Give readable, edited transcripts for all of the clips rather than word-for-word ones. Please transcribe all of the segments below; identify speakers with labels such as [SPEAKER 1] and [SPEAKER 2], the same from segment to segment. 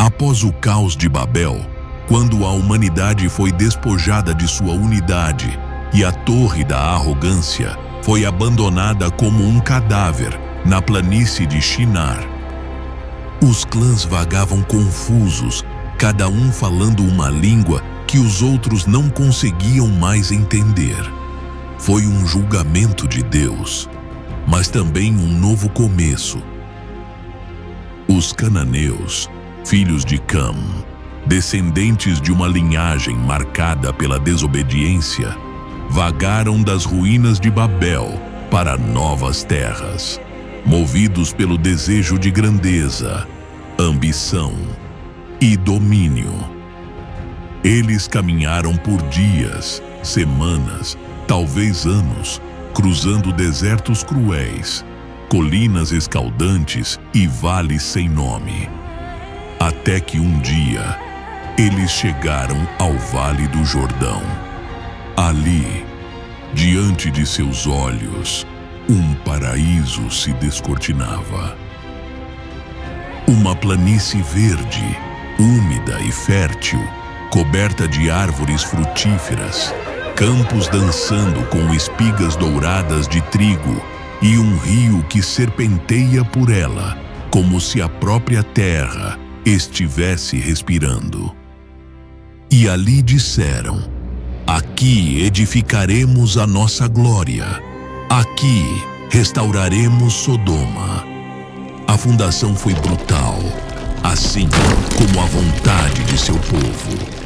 [SPEAKER 1] Após o caos de Babel, quando a humanidade foi despojada de sua unidade e a torre da arrogância foi abandonada como um cadáver na planície de Shinar, os clãs vagavam confusos, cada um falando uma língua que os outros não conseguiam mais entender. Foi um julgamento de Deus, mas também um novo começo. Os cananeus, filhos de Cam, descendentes de uma linhagem marcada pela desobediência, vagaram das ruínas de Babel para novas terras, movidos pelo desejo de grandeza, ambição e domínio. Eles caminharam por dias, semanas, talvez anos, cruzando desertos cruéis, colinas escaldantes e vales sem nome. Até que um dia, eles chegaram ao Vale do Jordão. Ali, diante de seus olhos, um paraíso se descortinava. Uma planície verde, úmida e fértil, coberta de árvores frutíferas, campos dançando com espigas douradas de trigo e um rio que serpenteia por ela, como se a própria terra estivesse respirando. E ali disseram: aqui edificaremos a nossa glória, aqui restauraremos Sodoma. A fundação foi brutal, assim como a vontade de seu povo.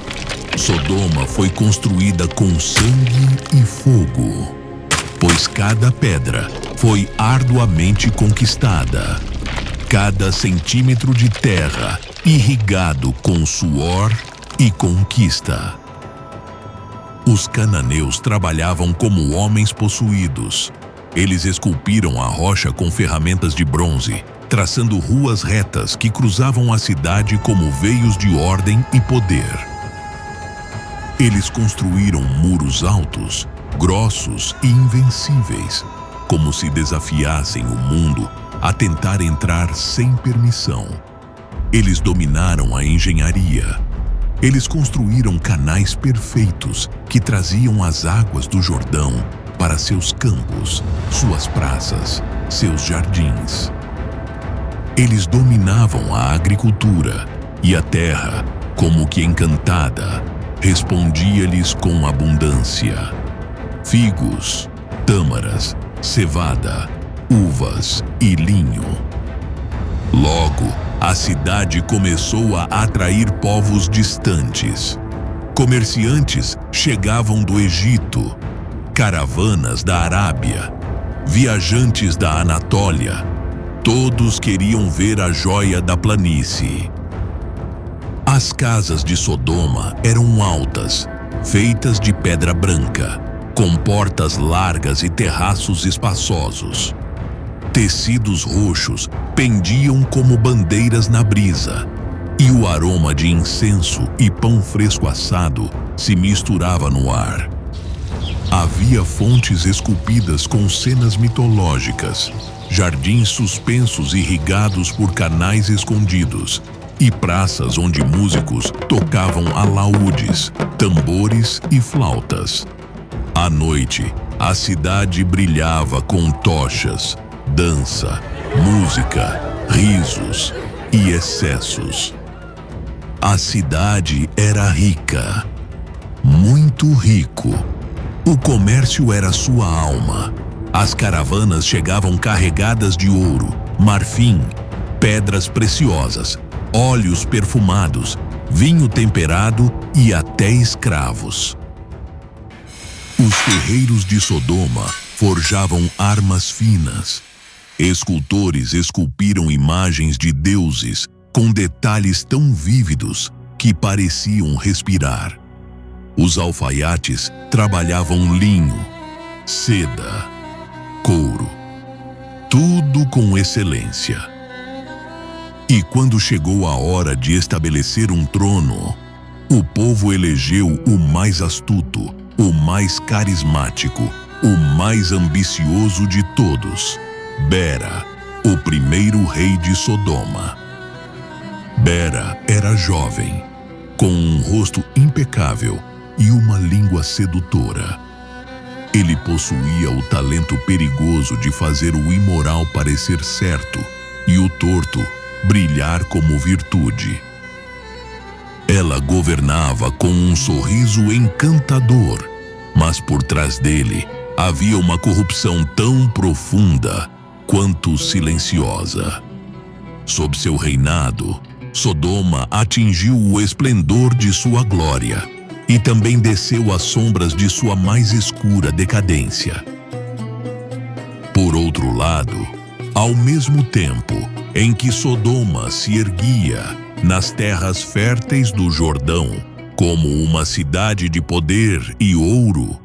[SPEAKER 1] Sodoma foi construída com sangue e fogo, pois cada pedra foi arduamente conquistada, cada centímetro de terra irrigado com suor e conquista. Os cananeus trabalhavam como homens possuídos. Eles esculpiram a rocha com ferramentas de bronze, traçando ruas retas que cruzavam a cidade como veios de ordem e poder. Eles construíram muros altos, grossos e invencíveis, como se desafiassem o mundo a tentar entrar sem permissão. Eles dominaram a engenharia. Eles construíram canais perfeitos que traziam as águas do Jordão para seus campos, suas praças, seus jardins. Eles dominavam a agricultura e a terra, como que encantada, respondia-lhes com abundância: figos, tâmaras, cevada, uvas e linho. Logo, a cidade começou a atrair povos distantes. Comerciantes chegavam do Egito, caravanas da Arábia, viajantes da Anatólia. Todos queriam ver a joia da planície. As casas de Sodoma eram altas, feitas de pedra branca, com portas largas e terraços espaçosos. Tecidos roxos pendiam como bandeiras na brisa, e o aroma de incenso e pão fresco assado se misturava no ar. Havia fontes esculpidas com cenas mitológicas, jardins suspensos irrigados por canais escondidos e praças onde músicos tocavam alaúdes, tambores e flautas. À noite, a cidade brilhava com tochas, dança, música, risos e excessos. A cidade era rica, muito rico. O comércio era sua alma. As caravanas chegavam carregadas de ouro, marfim, pedras preciosas, óleos perfumados, vinho temperado e até escravos. Os ferreiros de Sodoma forjavam armas finas. Escultores esculpiram imagens de deuses com detalhes tão vívidos que pareciam respirar. Os alfaiates trabalhavam linho, seda, couro, tudo com excelência. E quando chegou a hora de estabelecer um trono, o povo elegeu o mais astuto, o mais carismático, o mais ambicioso de todos, Bera, o primeiro rei de Sodoma. Bera era jovem, com um rosto impecável e uma língua sedutora. Ele possuía o talento perigoso de fazer o imoral parecer certo e o torto brilhar como virtude. Ela governava com um sorriso encantador, mas por trás dele havia uma corrupção tão profunda quanto silenciosa. Sob seu reinado, Sodoma atingiu o esplendor de sua glória e também desceu às sombras de sua mais escura decadência. Por outro lado, ao mesmo tempo em que Sodoma se erguia nas terras férteis do Jordão como uma cidade de poder e ouro,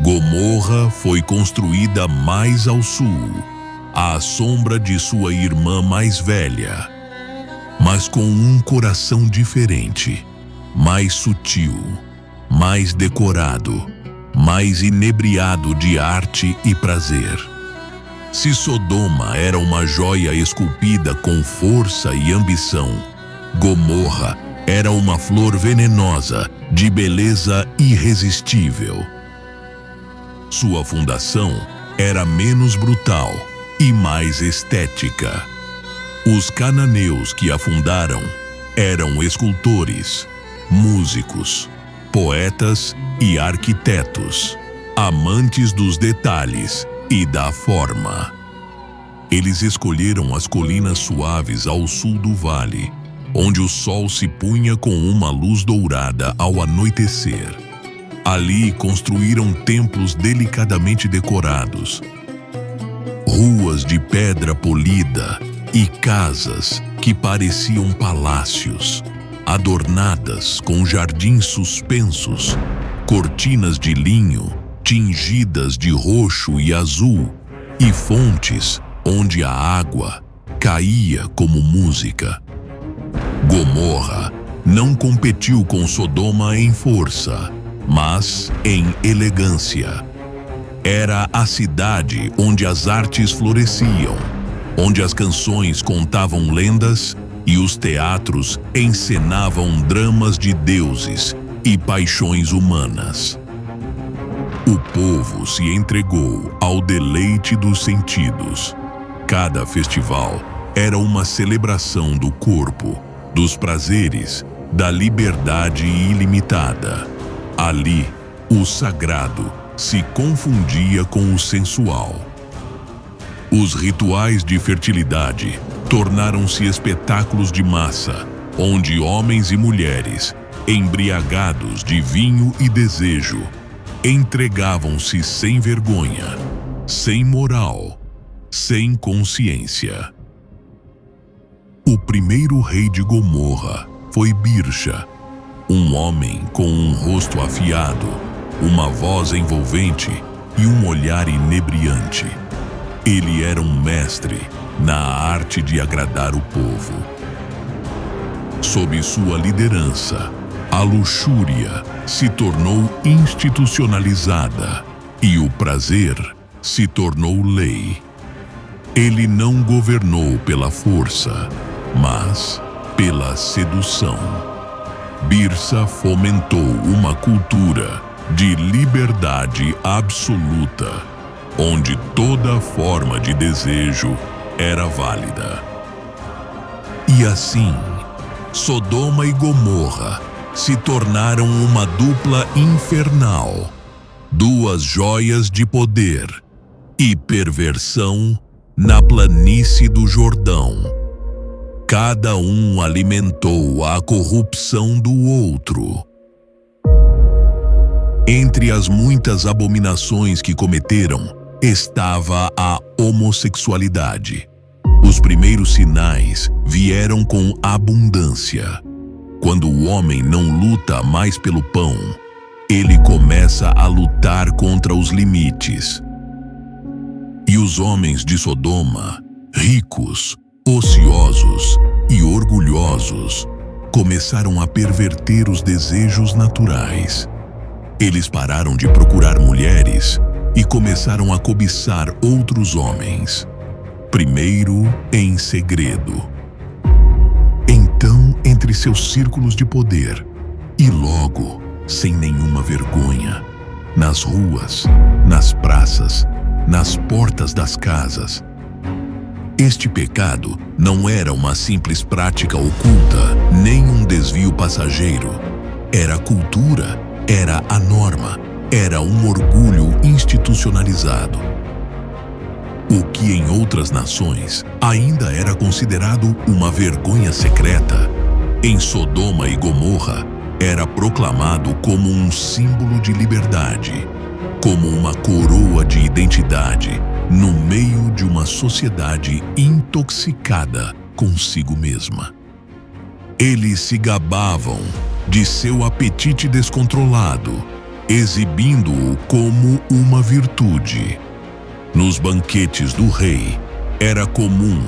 [SPEAKER 1] Gomorra foi construída mais ao sul, à sombra de sua irmã mais velha, mas com um coração diferente, mais sutil, mais decorado, mais inebriado de arte e prazer. Se Sodoma era uma joia esculpida com força e ambição, Gomorra era uma flor venenosa de beleza irresistível. Sua fundação era menos brutal e mais estética. Os cananeus que a fundaram eram escultores, músicos, poetas e arquitetos, amantes dos detalhes e da forma. Eles escolheram as colinas suaves ao sul do vale, onde o sol se punha com uma luz dourada ao anoitecer. Ali construíram templos delicadamente decorados, ruas de pedra polida e casas que pareciam palácios, adornadas com jardins suspensos, cortinas de linho tingidas de roxo e azul e fontes onde a água caía como música. Gomorra não competiu com Sodoma em força, mas em elegância. Era a cidade onde as artes floresciam, onde as canções contavam lendas e os teatros encenavam dramas de deuses e paixões humanas. O povo se entregou ao deleite dos sentidos. Cada festival era uma celebração do corpo, dos prazeres, da liberdade ilimitada. Ali, o sagrado se confundia com o sensual. Os rituais de fertilidade tornaram-se espetáculos de massa, onde homens e mulheres, embriagados de vinho e desejo, entregavam-se sem vergonha, sem moral, sem consciência. O primeiro rei de Gomorra foi Birsha, um homem com um rosto afiado, uma voz envolvente e um olhar inebriante. Ele era um mestre na arte de agradar o povo. Sob sua liderança, a luxúria se tornou institucionalizada e o prazer se tornou lei. Ele não governou pela força, mas pela sedução. Birsha fomentou uma cultura de liberdade absoluta, onde toda forma de desejo era válida. E assim, Sodoma e Gomorra se tornaram uma dupla infernal, duas joias de poder e perversão na planície do Jordão. Cada um alimentou a corrupção do outro. Entre as muitas abominações que cometeram estava a homossexualidade. Os primeiros sinais vieram com abundância. Quando o homem não luta mais pelo pão, ele começa a lutar contra os limites. E os homens de Sodoma, ricos, ociosos e orgulhosos, começaram a perverter os desejos naturais. Eles pararam de procurar mulheres e começaram a cobiçar outros homens, primeiro em segredo. Então entre seus círculos de poder e logo, sem nenhuma vergonha, nas ruas, nas praças, nas portas das casas. Este pecado não era uma simples prática oculta, nem um desvio passageiro. Era cultura, era a norma, era um orgulho institucionalizado. O que em outras nações ainda era considerado uma vergonha secreta, em Sodoma e Gomorra era proclamado como um símbolo de liberdade, como uma coroa de identidade no meio de uma sociedade intoxicada consigo mesma. Eles se gabavam de seu apetite descontrolado, exibindo-o como uma virtude. Nos banquetes do rei, era comum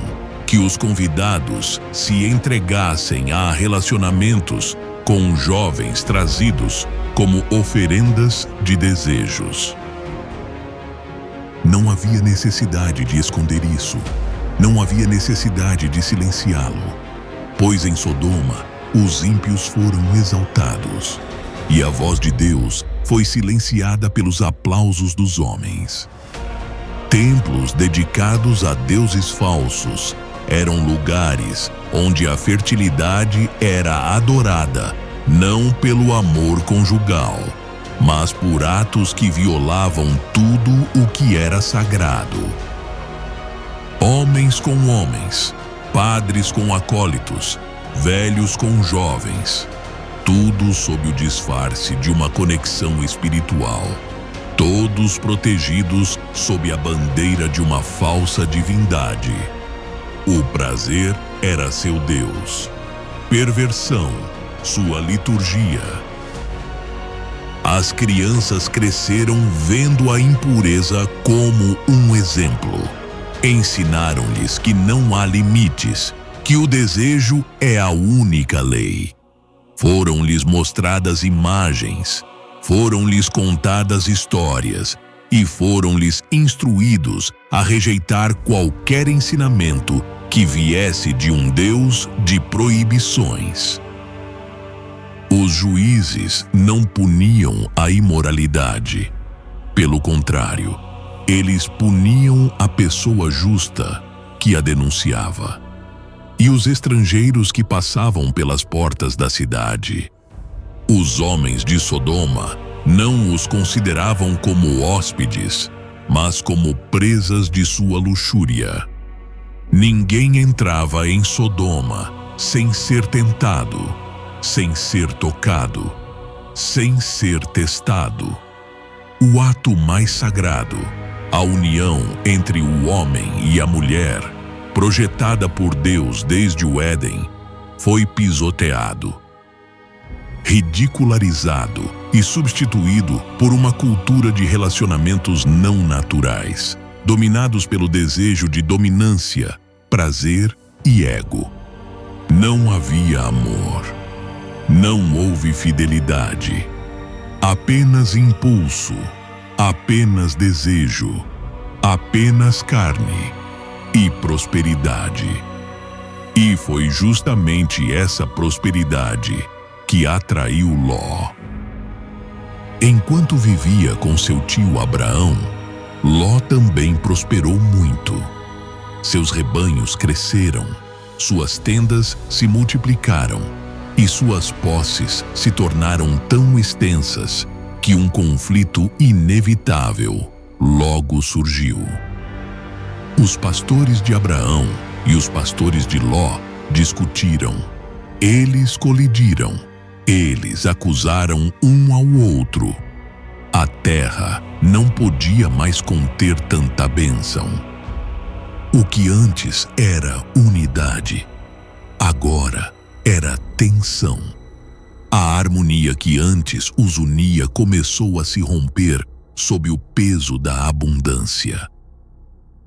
[SPEAKER 1] que os convidados se entregassem a relacionamentos com jovens trazidos como oferendas de desejos. Não havia necessidade de esconder isso. Não havia necessidade de silenciá-lo, pois em Sodoma os ímpios foram exaltados e a voz de Deus foi silenciada pelos aplausos dos homens. Templos dedicados a deuses falsos eram lugares onde a fertilidade era adorada, não pelo amor conjugal, mas por atos que violavam tudo o que era sagrado. Homens com homens, padres com acólitos, velhos com jovens, tudo sob o disfarce de uma conexão espiritual, todos protegidos sob a bandeira de uma falsa divindade. O prazer era seu Deus, perversão, sua liturgia. As crianças cresceram vendo a impureza como um exemplo. Ensinaram-lhes que não há limites, que o desejo é a única lei. Foram-lhes mostradas imagens, foram-lhes contadas histórias e foram-lhes instruídos a rejeitar qualquer ensinamento que viesse de um Deus de proibições. Os juízes não puniam a imoralidade. Pelo contrário, eles puniam a pessoa justa que a denunciava e os estrangeiros que passavam pelas portas da cidade. Os homens de Sodoma não os consideravam como hóspedes, mas como presas de sua luxúria. Ninguém entrava em Sodoma sem ser tentado, sem ser tocado, sem ser testado. O ato mais sagrado, a união entre o homem e a mulher, projetada por Deus desde o Éden, foi pisoteado, ridicularizado e substituído por uma cultura de relacionamentos não naturais, dominados pelo desejo de dominância, prazer e ego. Não havia amor. Não houve fidelidade. Apenas impulso, apenas desejo, apenas carne e prosperidade. E foi justamente essa prosperidade que atraiu Ló. Enquanto vivia com seu tio Abraão, Ló também prosperou muito. Seus rebanhos cresceram, suas tendas se multiplicaram e suas posses se tornaram tão extensas que um conflito inevitável logo surgiu. Os pastores de Abraão e os pastores de Ló discutiram. Eles colidiram. Eles acusaram um ao outro. A terra não podia mais conter tanta bênção. O que antes era unidade, agora era tensão. A harmonia que antes os unia começou a se romper sob o peso da abundância.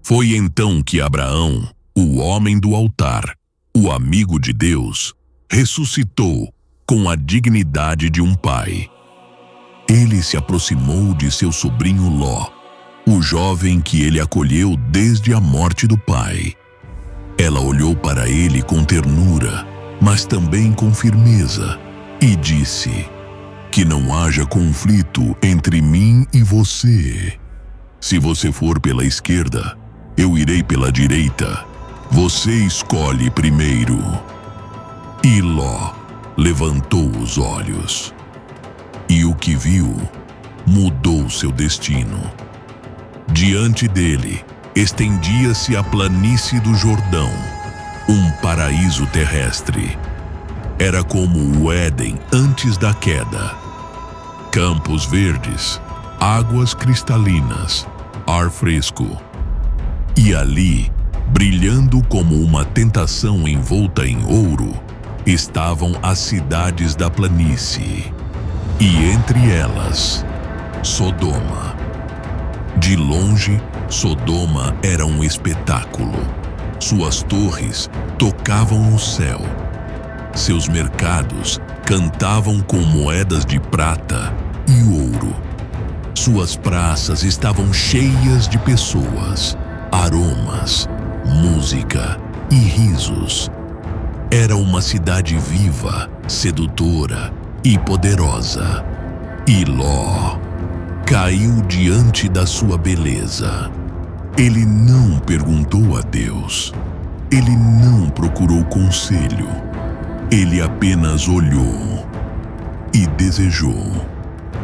[SPEAKER 1] Foi então que Abraão, o homem do altar, o amigo de Deus, ressuscitou com a dignidade de um pai. Ele se aproximou de seu sobrinho Ló, o jovem que ele acolheu desde a morte do pai. Ela olhou para ele com ternura, mas também com firmeza, e disse: que não haja conflito entre mim e você. Se você for pela esquerda, eu irei pela direita. Você escolhe primeiro. E Ló levantou os olhos, e o que viu mudou seu destino. Diante dele estendia-se a planície do Jordão, um paraíso terrestre. Era como o Éden antes da queda. Campos verdes, águas cristalinas, ar fresco. E ali, brilhando como uma tentação envolta em ouro, estavam as cidades da planície, e entre elas, Sodoma. De longe, Sodoma era um espetáculo. Suas torres tocavam o céu. Seus mercados cantavam com moedas de prata e ouro. Suas praças estavam cheias de pessoas, aromas, música e risos. Era uma cidade viva, sedutora e poderosa. E Ló caiu diante da sua beleza. Ele não perguntou a Deus. Ele não procurou conselho. Ele apenas olhou e desejou.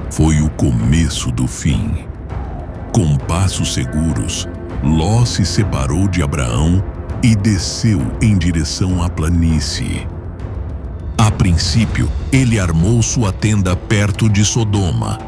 [SPEAKER 1] Foi o começo do fim. Com passos seguros, Ló se separou de Abraão e desceu em direção à planície. A princípio, ele armou sua tenda perto de Sodoma,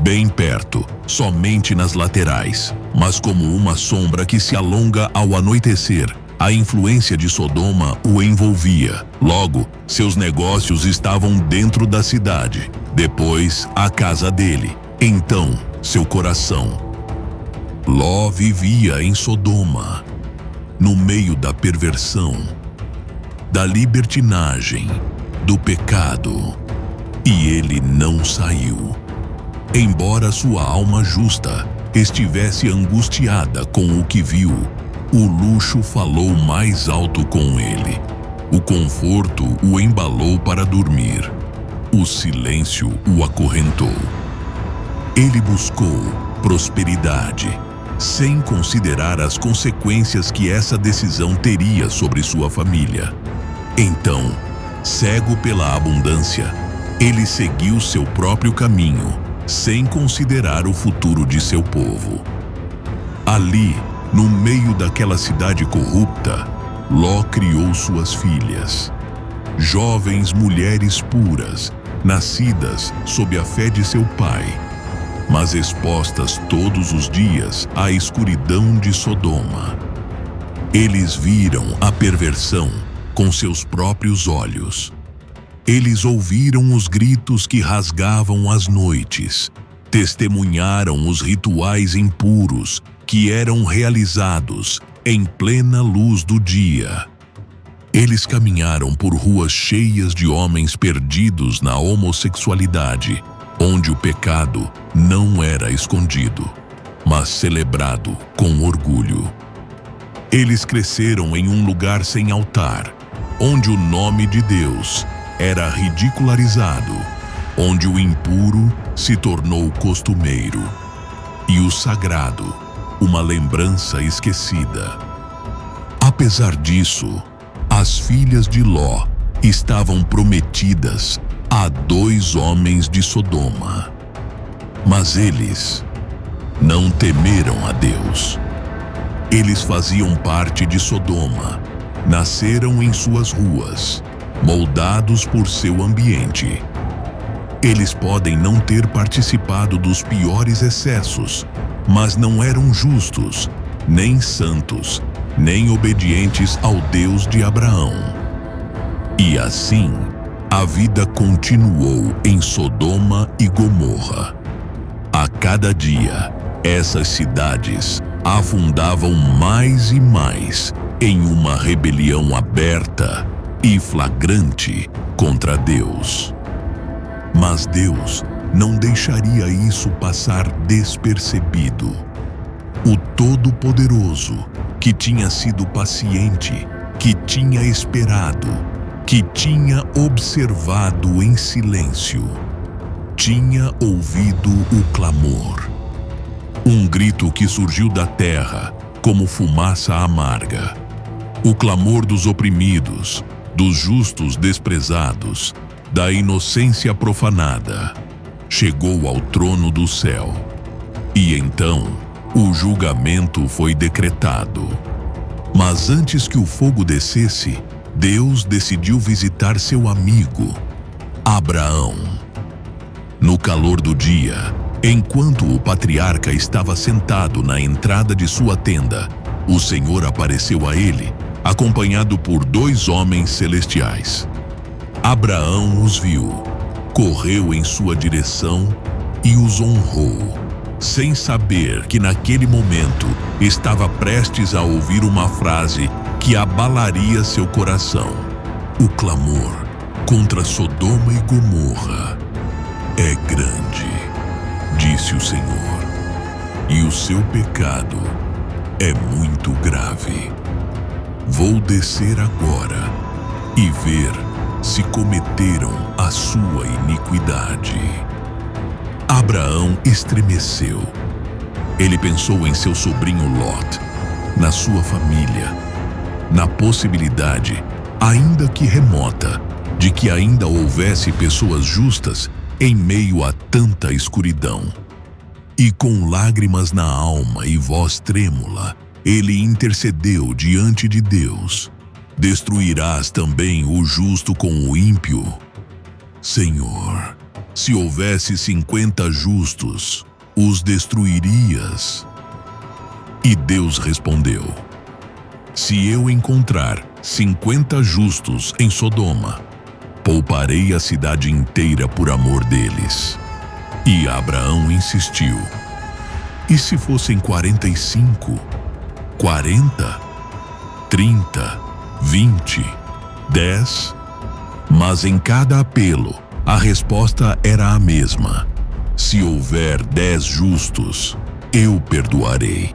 [SPEAKER 1] bem perto, somente nas laterais, mas como uma sombra que se alonga ao anoitecer. A influência de Sodoma o envolvia. Logo, seus negócios estavam dentro da cidade. Depois, a casa dele. Então, seu coração. Ló vivia em Sodoma, no meio da perversão, da libertinagem, do pecado. E ele não saiu. Embora sua alma justa estivesse angustiada com o que viu, o luxo falou mais alto com ele. O conforto o embalou para dormir. O silêncio o acorrentou. Ele buscou prosperidade, sem considerar as consequências que essa decisão teria sobre sua família. Então, cego pela abundância, ele seguiu seu próprio caminho, sem considerar o futuro de seu povo. Ali, no meio daquela cidade corrupta, Ló criou suas filhas, jovens mulheres puras, nascidas sob a fé de seu pai, mas expostas todos os dias à escuridão de Sodoma. Eles viram a perversão com seus próprios olhos. Eles ouviram os gritos que rasgavam as noites, testemunharam os rituais impuros que eram realizados em plena luz do dia. Eles caminharam por ruas cheias de homens perdidos na homossexualidade, onde o pecado não era escondido, mas celebrado com orgulho. Eles cresceram em um lugar sem altar, onde o nome de Deus era ridicularizado, onde o impuro se tornou costumeiro e o sagrado uma lembrança esquecida. Apesar disso, as filhas de Ló estavam prometidas a 2 homens de Sodoma. Mas eles não temeram a Deus. Eles faziam parte de Sodoma, nasceram em suas ruas, moldados por seu ambiente. Eles podem não ter participado dos piores excessos, mas não eram justos, nem santos, nem obedientes ao Deus de Abraão. E assim, a vida continuou em Sodoma e Gomorra. A cada dia, essas cidades afundavam mais e mais em uma rebelião aberta e flagrante contra Deus. Mas Deus não deixaria isso passar despercebido. O Todo-Poderoso, que tinha sido paciente, que tinha esperado, que tinha observado em silêncio, tinha ouvido o clamor. Um grito que surgiu da terra como fumaça amarga. O clamor dos oprimidos, dos justos desprezados, da inocência profanada, chegou ao trono do céu. E então, o julgamento foi decretado. Mas antes que o fogo descesse, Deus decidiu visitar seu amigo, Abraão. No calor do dia, enquanto o patriarca estava sentado na entrada de sua tenda, o Senhor apareceu a ele, acompanhado por 2 homens celestiais. Abraão os viu, correu em sua direção e os honrou, sem saber que naquele momento estava prestes a ouvir uma frase que abalaria seu coração. O clamor contra Sodoma e Gomorra é grande, disse o Senhor, e o seu pecado é muito grave. Vou descer agora e ver se cometeram a sua iniquidade. Abraão estremeceu. Ele pensou em seu sobrinho Lot, na sua família, na possibilidade, ainda que remota, de que ainda houvesse pessoas justas em meio a tanta escuridão. E com lágrimas na alma e voz trêmula, ele intercedeu diante de Deus: destruirás também o justo com o ímpio? Senhor, se houvesse 50 justos, os destruirias? E Deus respondeu: se eu encontrar 50 justos em Sodoma, pouparei a cidade inteira por amor deles. E Abraão insistiu: e se fossem 45, 40, 30, 20, 10? Mas em cada apelo, a resposta era a mesma: se houver 10 justos, eu perdoarei.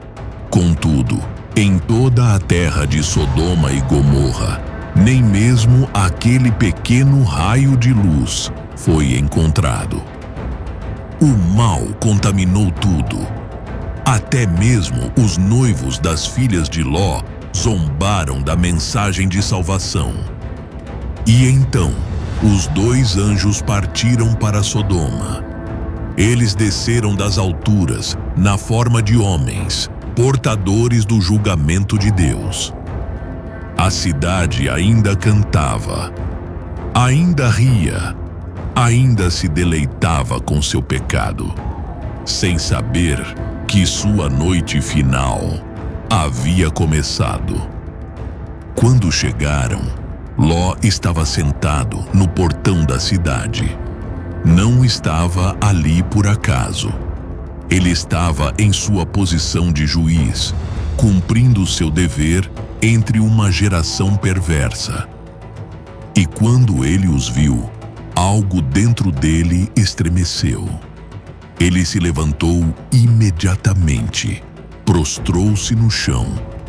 [SPEAKER 1] Contudo, em toda a terra de Sodoma e Gomorra, nem mesmo aquele pequeno raio de luz foi encontrado. O mal contaminou tudo. Até mesmo os noivos das filhas de Ló zombaram da mensagem de salvação. E então, os 2 anjos partiram para Sodoma. Eles desceram das alturas na forma de homens, portadores do julgamento de Deus. A cidade ainda cantava, ainda ria, ainda se deleitava com seu pecado, sem saber que sua noite final havia começado. Quando chegaram, Ló estava sentado no portão da cidade. Não estava ali por acaso. Ele estava em sua posição de juiz, cumprindo seu dever entre uma geração perversa. E quando ele os viu, algo dentro dele estremeceu. Ele se levantou imediatamente, prostrou-se no chão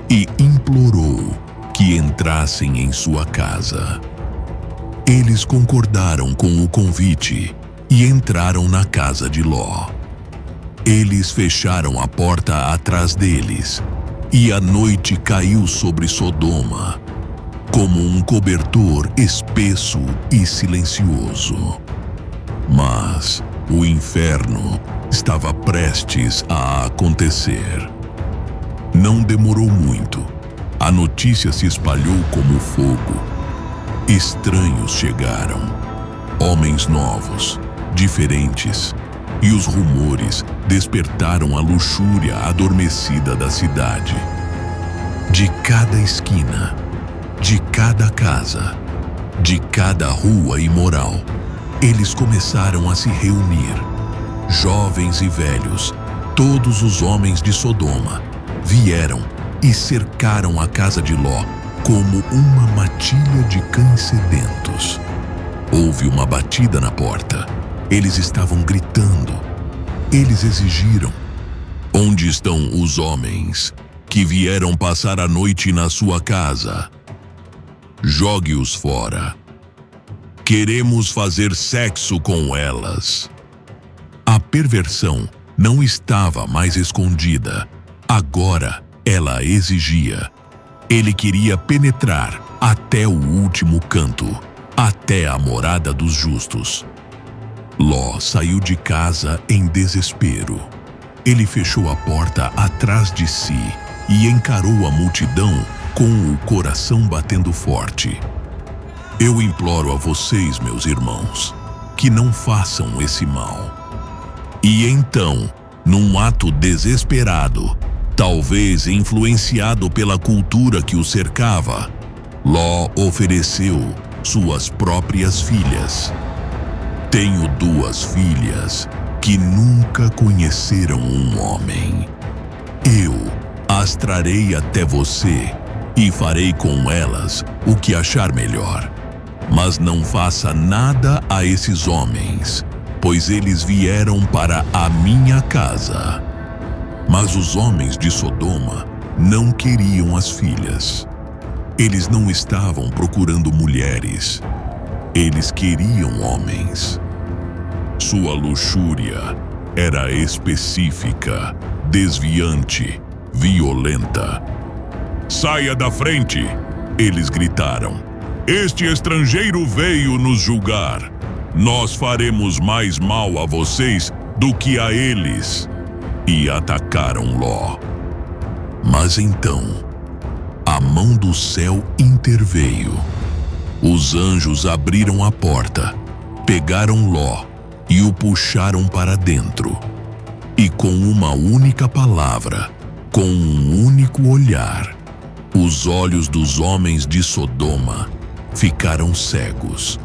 [SPEAKER 1] e implorou que entrassem em sua casa. Eles concordaram com o convite e entraram na casa de Ló. Eles fecharam a porta atrás deles, e a noite caiu sobre Sodoma, como um cobertor espesso e silencioso. Mas o inferno estava prestes a acontecer. Não demorou muito. A notícia se espalhou como fogo. Estranhos chegaram, homens novos, diferentes, e os rumores despertaram a luxúria adormecida da cidade. De cada esquina, de cada casa, de cada rua imoral, eles começaram a se reunir. Jovens e velhos, todos os homens de Sodoma, vieram e cercaram a casa de Ló como uma matilha de cães sedentos. Houve uma batida na porta. Eles estavam gritando. Eles exigiram: onde estão os homens que vieram passar a noite na sua casa? Jogue-os fora Queremos fazer sexo com elas. A perversão não estava mais escondida. Agora ela exigia. Ele queria penetrar até o último canto, até a morada dos justos. Ló saiu de casa em desespero. Ele fechou a porta atrás de si e encarou a multidão com o coração batendo forte. Eu imploro a vocês, meus irmãos, que não façam esse mal. E então, num ato desesperado, talvez influenciado pela cultura que o cercava, Ló ofereceu suas próprias filhas. Tenho 2 filhas que nunca conheceram um homem. Eu as trarei até você e farei com elas o que achar melhor. Mas não faça nada a esses homens, pois eles vieram para a minha casa. Mas os homens de Sodoma não queriam as filhas. Eles não estavam procurando mulheres. Eles queriam homens. Sua luxúria era específica, desviante, violenta. Saia da frente! Eles gritaram. Este estrangeiro veio nos julgar. Nós faremos mais mal a vocês do que a eles. E atacaram Ló. Mas então, a mão do céu interveio. Os anjos abriram a porta, pegaram Ló e o puxaram para dentro. E com uma única palavra, com um único olhar, os olhos dos homens de Sodoma ficaram cegos.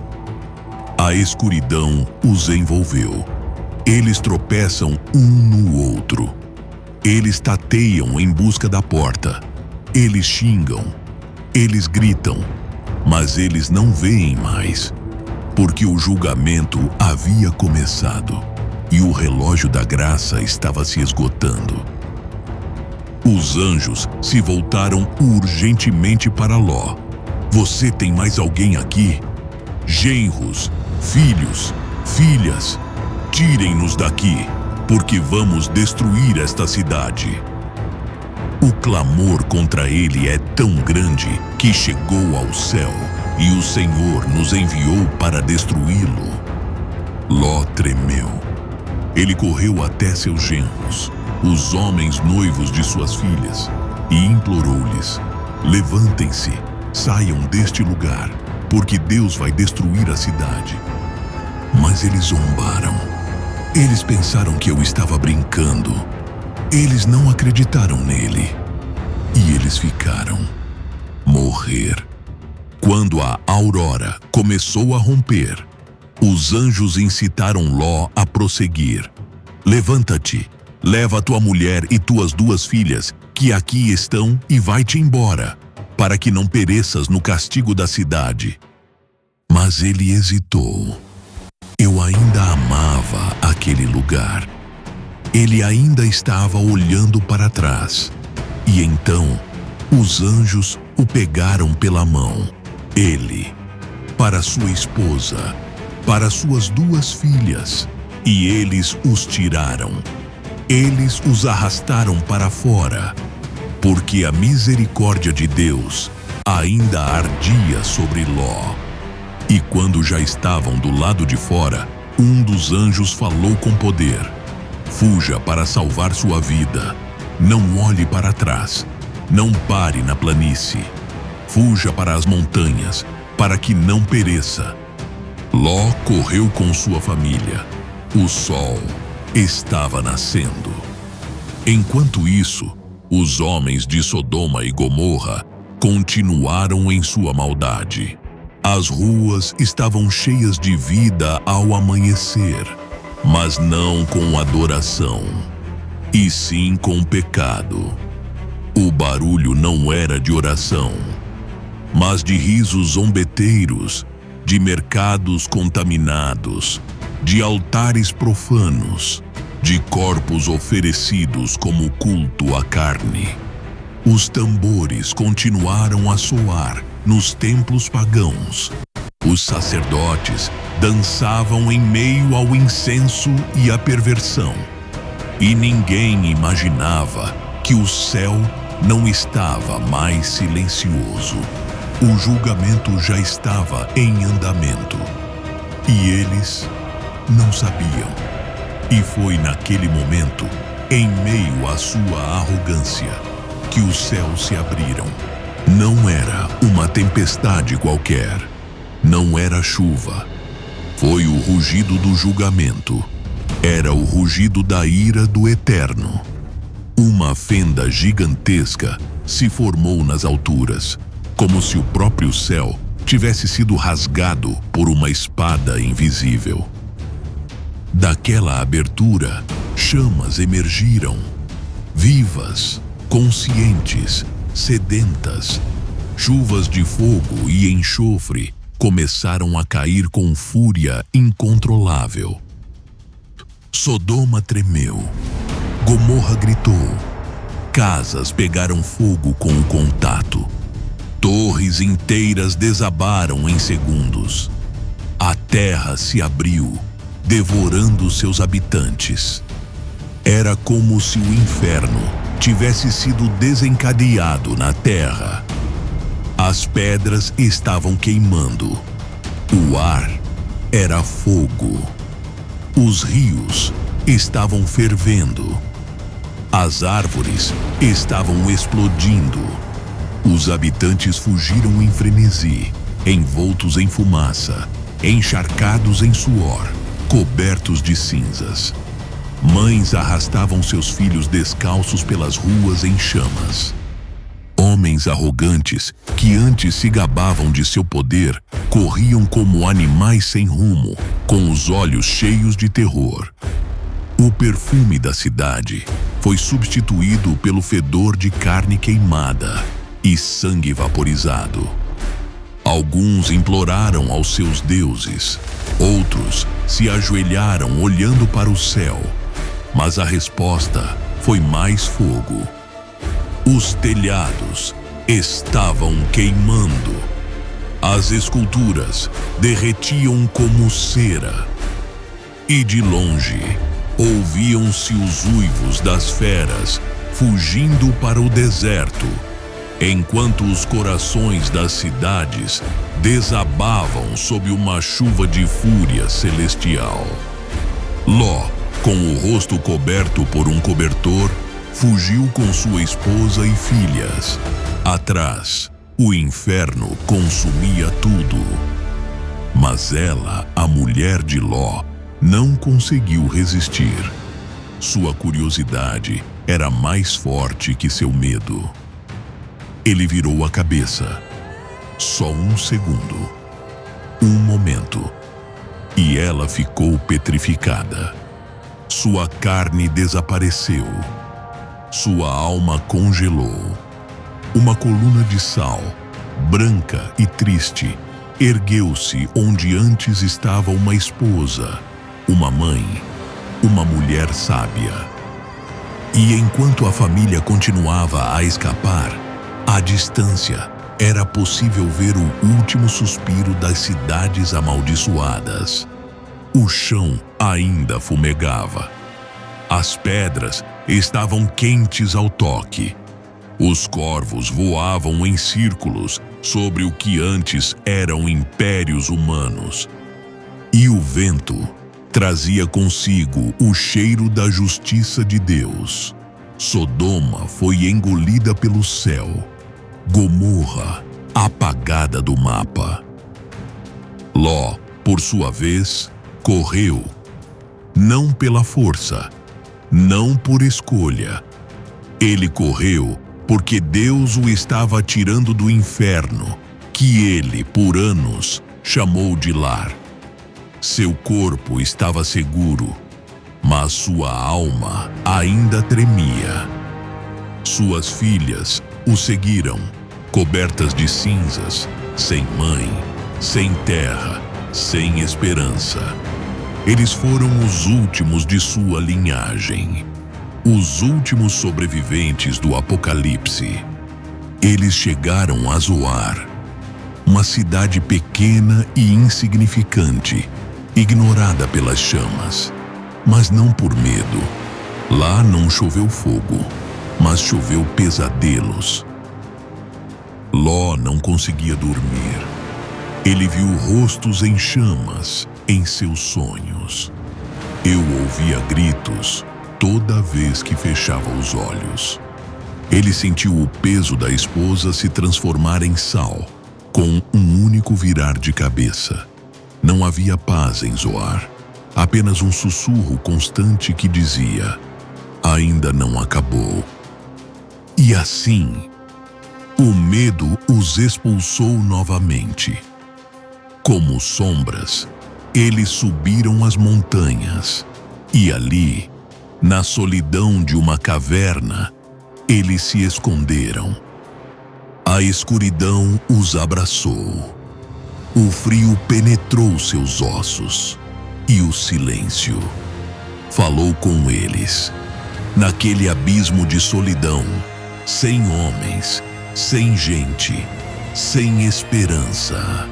[SPEAKER 1] A escuridão os envolveu. Eles tropeçam um no outro. Eles tateiam em busca da porta. Eles xingam. Eles gritam. Mas eles não veem mais, porque o julgamento havia começado e o relógio da graça estava se esgotando. Os anjos se voltaram urgentemente para Ló. Você tem mais alguém aqui? Genros, filhos, filhas, tirem-nos daqui, porque vamos destruir esta cidade. O clamor contra ele é tão grande que chegou ao céu, e o Senhor nos enviou para destruí-lo. Ló tremeu. Ele correu até seus genros, os homens noivos de suas filhas, e implorou-lhes: levantem-se, saiam deste lugar, porque Deus vai destruir a cidade. Mas eles zombaram. Eles pensaram que eu estava brincando. Eles não acreditaram nele. E eles ficaram. Morrer. Quando a aurora começou a romper, os anjos incitaram Ló a prosseguir. Levanta-te, leva tua mulher e tuas 2 filhas, que aqui estão, e vai-te embora, para que não pereças no castigo da cidade. Mas ele hesitou. Eu ainda amava aquele lugar. Ele ainda estava olhando para trás. E então, os anjos o pegaram pela mão. Ele, para sua esposa, para suas 2 filhas. E eles os tiraram. Eles os arrastaram para fora, porque a misericórdia de Deus ainda ardia sobre Ló. E quando já estavam do lado de fora, um dos anjos falou com poder: fuja para salvar sua vida. Não olhe para trás. Não pare na planície. Fuja para as montanhas, para que não pereça. Ló correu com sua família. O sol estava nascendo. Enquanto isso, os homens de Sodoma e Gomorra continuaram em sua maldade. As ruas estavam cheias de vida ao amanhecer, mas não com adoração, e sim com pecado. O barulho não era de oração, mas de risos zombeteiros, de mercados contaminados, de altares profanos, de corpos oferecidos como culto à carne. Os tambores continuaram a soar nos templos pagãos, Os sacerdotes dançavam em meio ao incenso e à perversão. E ninguém imaginava que o céu não estava mais silencioso. O julgamento já estava em andamento. E eles não sabiam. E foi naquele momento, em meio à sua arrogância, que os céus se abriram. Não era uma tempestade qualquer. Não era chuva. Foi o rugido do julgamento. Era o rugido da ira do Eterno. Uma fenda gigantesca se formou nas alturas, como se o próprio céu tivesse sido rasgado por uma espada invisível. Daquela abertura, chamas emergiram, vivas, conscientes, sedentas. Chuvas de fogo e enxofre começaram a cair com fúria incontrolável. Sodoma tremeu, Gomorra gritou, casas pegaram fogo com o contato, torres inteiras desabaram em segundos. A terra se abriu, devorando seus habitantes. Era como se o inferno tivesse sido desencadeado na terra. As pedras estavam queimando. O ar era fogo. Os rios estavam fervendo. As árvores estavam explodindo. Os habitantes fugiram em frenesi, envoltos em fumaça, encharcados em suor, cobertos de cinzas. Mães arrastavam seus filhos descalços pelas ruas em chamas. Homens arrogantes, que antes se gabavam de seu poder, corriam como animais sem rumo, com os olhos cheios de terror. O perfume da cidade foi substituído pelo fedor de carne queimada e sangue vaporizado. Alguns imploraram aos seus deuses, outros se ajoelharam olhando para o céu, mas a resposta foi mais fogo. Os telhados estavam queimando. As esculturas derretiam como cera. E de longe, ouviam-se os uivos das feras fugindo para o deserto, enquanto os corações das cidades desabavam sob uma chuva de fúria celestial. Ló, com o rosto coberto por um cobertor, fugiu com sua esposa e filhas. Atrás, o inferno consumia tudo. Mas ela, a mulher de Ló, não conseguiu resistir. Sua curiosidade era mais forte que seu medo. Ele virou a cabeça. Só um segundo. Um momento. E ela ficou petrificada. Sua carne desapareceu. Sua alma congelou. Uma coluna de sal, branca e triste, ergueu-se onde antes estava uma esposa, uma mãe, uma mulher sábia. E enquanto a família continuava a escapar, à distância era possível ver o último suspiro das cidades amaldiçoadas. O chão ainda fumegava. As pedras estavam quentes ao toque. Os corvos voavam em círculos sobre o que antes eram impérios humanos. E o vento trazia consigo o cheiro da justiça de Deus. Sodoma foi engolida pelo céu. Gomorra, apagada do mapa. Ló, por sua vez, correu. Não pela força, não por escolha. Ele correu porque Deus o estava tirando do inferno, que ele, por anos, chamou de lar. Seu corpo estava seguro, mas sua alma ainda tremia. Suas filhas o seguiram, cobertas de cinzas, sem mãe, sem terra, sem esperança. Eles foram os últimos de sua linhagem, os últimos sobreviventes do Apocalipse. Eles chegaram a Zoar, uma cidade pequena e insignificante, ignorada pelas chamas, mas não por medo. Lá não choveu fogo, mas choveu pesadelos. Ló não conseguia dormir. Ele viu rostos em chamas em seus sonhos. Eu ouvia gritos toda vez que fechava os olhos. Ele sentiu o peso da esposa se transformar em sal, com um único virar de cabeça. Não havia paz em Zoar, apenas um sussurro constante que dizia: ainda não acabou. E assim, o medo os expulsou novamente. Como sombras, eles subiram as montanhas, e ali, na solidão de uma caverna, eles se esconderam. A escuridão os abraçou. O frio penetrou seus ossos, e o silêncio falou com eles. Naquele abismo de solidão, sem homens, sem gente, sem esperança,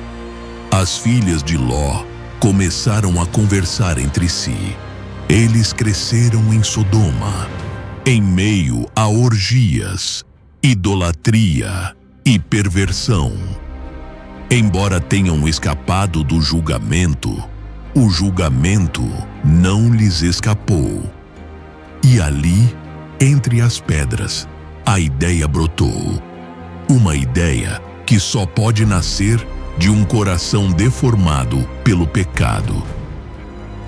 [SPEAKER 1] as filhas de Ló começaram a conversar entre si. Eles cresceram em Sodoma, em meio a orgias, idolatria e perversão. Embora tenham escapado do julgamento, o julgamento não lhes escapou. E ali, entre as pedras, a ideia brotou. Uma ideia que só pode nascer de um coração deformado pelo pecado.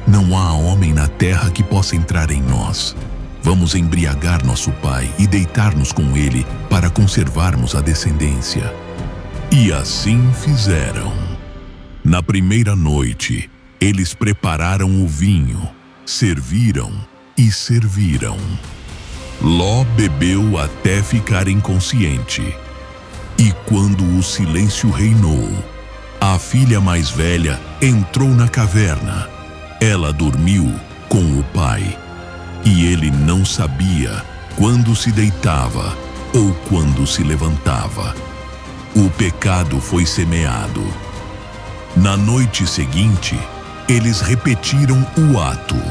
[SPEAKER 1] Não há homem na terra que possa entrar em nós. Vamos embriagar nosso pai e deitar-nos com ele para conservarmos a descendência. E assim fizeram. Na primeira noite, eles prepararam o vinho, serviram e serviram. Ló bebeu até ficar inconsciente. E quando o silêncio reinou, a filha mais velha entrou na caverna. Ela dormiu com o pai, e ele não sabia quando se deitava ou quando se levantava. O pecado foi semeado. Na noite seguinte, eles repetiram o ato.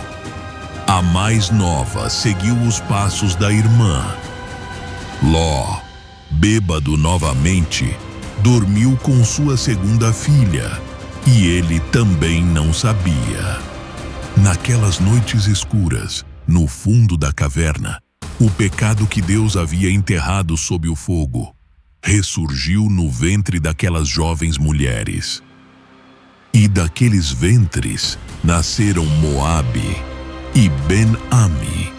[SPEAKER 1] A mais nova seguiu os passos da irmã. Ló, bêbado novamente, dormiu com sua segunda filha, e ele também não sabia. Naquelas noites escuras, no fundo da caverna, o pecado que Deus havia enterrado sob o fogo ressurgiu no ventre daquelas jovens mulheres. E daqueles ventres nasceram Moabe e Ben-Ami,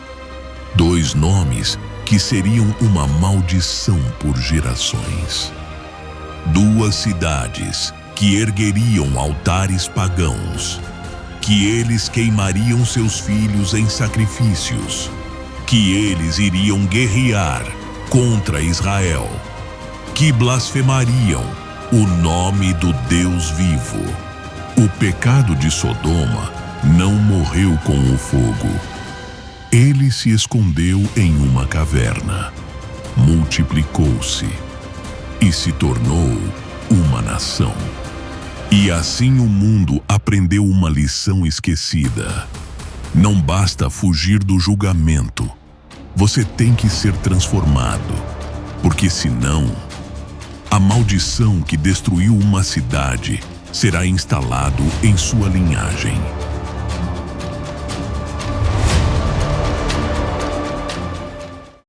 [SPEAKER 1] dois nomes que seriam uma maldição por gerações. Duas cidades que ergueriam altares pagãos, que eles queimariam seus filhos em sacrifícios, que eles iriam guerrear contra Israel, que blasfemariam o nome do Deus vivo. O pecado de Sodoma não morreu com o fogo. Ele se escondeu em uma caverna, multiplicou-se e se tornou uma nação. E assim o mundo aprendeu uma lição esquecida. Não basta fugir do julgamento. Você tem que ser transformado, porque senão, a maldição que destruiu uma cidade será instalado em sua linhagem.